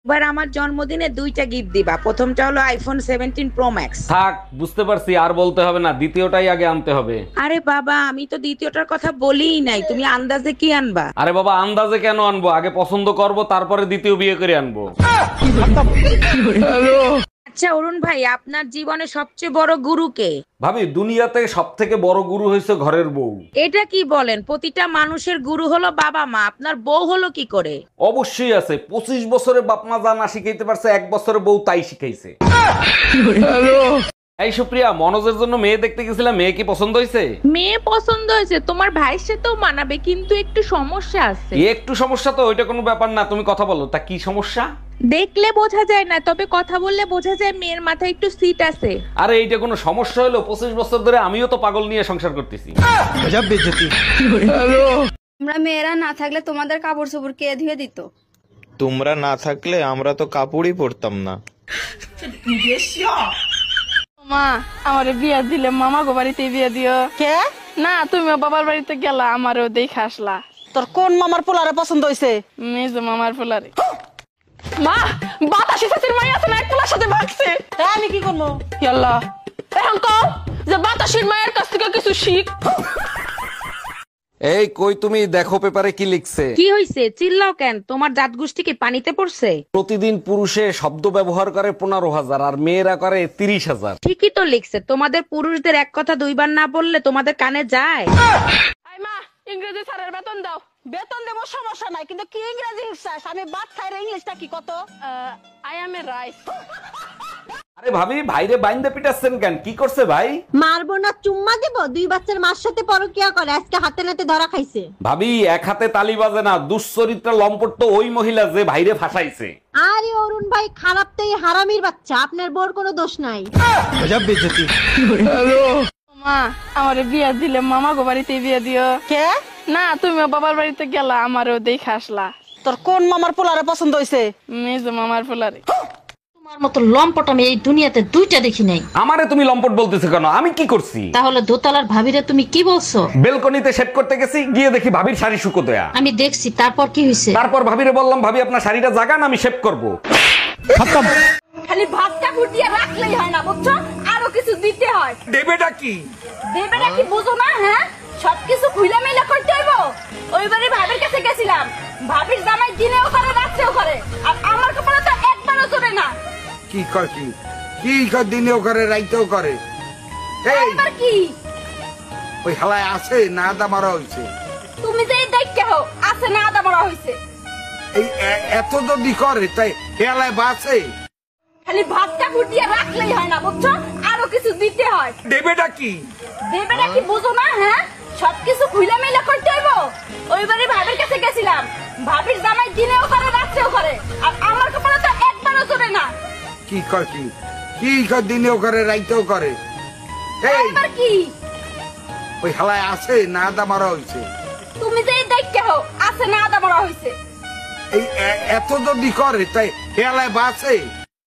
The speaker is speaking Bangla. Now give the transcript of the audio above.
এবার আমার জন্মদিনে দুইটা গিফট দিবা, প্রথমটা হলো আইফোন 17 প্রো ম্যাক্স। থাক, বুঝতে পারছি, আর বলতে হবে না, দ্বিতীয়টাই আগে আনতে হবে। আরে বাবা, আমি তো দ্বিতীয়টার কথা বলিই নাই, তুমি আন্দাজে কি আনবা? আরে বাবা, আন্দাজে কেন আনবো? আগে পছন্দ করব, তারপরে দ্বিতীয় বিয়ে করে আনবো। আচ্ছা অরুণ ভাই, আপনার জীবনে সবচেয়ে বড় গুরু কে? ভাবি, দুনিয়াতে সব থেকে বড় গুরু হয়েছে ঘরের বউ। এটা কি বলেন? প্রতিটা মানুষের গুরু হলো বাবা মা, আপনার বউ হলো কি করে? অবশ্যই আছে। 25 বছরে বাপ মা যা না শিখাইতে পারছে, 1 বছরে বউ তাই শিখাইছে। এই সুপ্রিয়া, মনোজের জন্য মেয়ে দেখতে গেছিলাম, মেয়ে কি পছন্দ হয়েছে? মেয়ে পছন্দ হয়েছে, তোমার ভাইয়ের সাথেও মানাবে, কিন্তু একটু সমস্যা আছে। একটু সমস্যা তো, ওইটা কোনো ব্যাপার না, তুমি কথা বলো। তা কি সমস্যা? দেখলে বোঝা যায় না, তবে কথা বললে বোঝা যায় মেয়ের মাথায় একটু সিট আছে। আরে এইটা কোনো সমস্যা হলো? 25 বছর ধরে আমিও তো পাগল নিয়ে সংসার করতেছি। আমরা মেয়েরা না থাকলে তোমাদের কাপড় চোপড় কে ধুয়ে দিত? তোমরা না থাকলে আমরা তো কাপড়ই পরতাম না। মা, আমারে বিয়া দিলে মামা গো বাড়িতে বিয়া দিও। কে? না, তুমিও বাবার বাড়িতে গেলা, আমারও দেখে আসলা। তোর কোন মামার পোলারে পছন্দ হয়েছে? মেজো মামার পোলারে। মা, বাতাসি চাচির মাই আছে না, এক পোলার সাথে ভাগছে। আমি কি করবো? ইয়াল্লা, এখন কও যে বাতাসির মায়ের কাছ থেকে কিছু শিখ। এই কই তুমি, দেখো পেপারে কি লিখছে। কি হইছে? চিল্লাও কেন? তোমার জাত গোষ্ঠী কি পানিতে পড়ছে? প্রতিদিন পুরুষে শব্দ ব্যবহার করে 15,000 আর মেয়েরা করে 30,000। ঠিকই তো লিখছে। তোমাদের পুরুষদের এক কথা দুইবার না বললে তোমাদের কানে যায়? আই মা, ইংরেজি স্যারের বেতন দাও। বেতন দেবো, সমস্যা নাই, কিন্তু কি ইংরেজি শিখছাস? আমি বাদ খাই রে, ইংলিশটা কি কত? I M a rice. আরে ভাবি, ভাইরে বাইন্দে পিটাচ্ছেন কেন? কি করছে ভাই? মারবো না, চুম্মা দেব? 2 বাচ্চার মার সাথে পরকিয়া করে, আজকে হাতে নাতে ধরা খাইছে। ভাবি, এক হাতে তালি বাজে না। দুশ্চরিত্রা লম্পট তো ওই মহিলা যে ভাইরে ফাঁসাইছে। আরে অরুণ ভাই, খারাপ তো এই হারামির বাচ্চা, আপনার বোর কোনো দোষ নাই। মা, আমারে বিয়া দিলে মামা গো বাড়িতে বিয়া দিও। কে? না, তুমিও বাবার বাড়িতে গেলা, আমারও দেখে আসলা। তোর কোন মামার পোলারে পছন্দ হয়েছে? মেজো মামার পোলারে। তোমার মতো লম্পট আমি এই দুনিয়াতে দুইটা দেখি নাই। আমারে তুমি লম্পট বলতেছো কেন? আমি কি করছি? তাহলে দোতলার ভাবিরে তুমি কি বলছো? বেলকনিতে সেট করতে গেছি, গিয়ে দেখি ভাবির শাড়ি শুকো দেয়া। আমি দেখছি, তারপর কি হয়েছে? তারপর ভাবিরে বললাম, ভাবি আপনার শাড়িটা জাগান, আমি শেভ করব। খালি ভাতটা ফুটিয়ে রাখলেই হয় না, বুঝছো? আরো কিছু দিতে হয়। দেবেটা কি? দেবেটা কি বুঝো না? হ্যাঁ, সবকিছু খুইলা মেলা করতে হইব। ওইবারে ভাবির কাছে গেছিলাম, ভাবির জামাই দিনেও করে রাত্রেও করে, আর আমার কপালে তো একবারও চলে না। কি কয়? কি কয়? দিনেও করে রাইতেও করে? এই এবার কি? ওই হালায় আছে না আদা মারা হইছে? তুমি যে দেখতে হো আছে না আদা মরা হইছে। এই এত যদি করে তাই হেলায় বাঁচে? খালি ভাতটা ফুটিয়ে রাখলেই হয় না, বুঝছো? আরো কিছু দিতে হয়। দেবেটা কি? দেবেটা কি বুঝো না? হ্যাঁ, সবকিছু খুইলা মেলা করতে হইব। ওইবারে ভাবির কাছে গেছিলাম, ভাবির জামাই দিনেও করে রাত্রেও করে, আর আমার কপালে তো একবারও চলে না। কি কয়? কি কয়? দিনেও করে রাইতেও করে? এই এবার কি? ওই হালায় আছে না আদা মারা হইছে? তুমি যে দেখতে হো আছে না আদা মরা হইছে। এই এত যদি করে তাই হেলায় বাঁচে?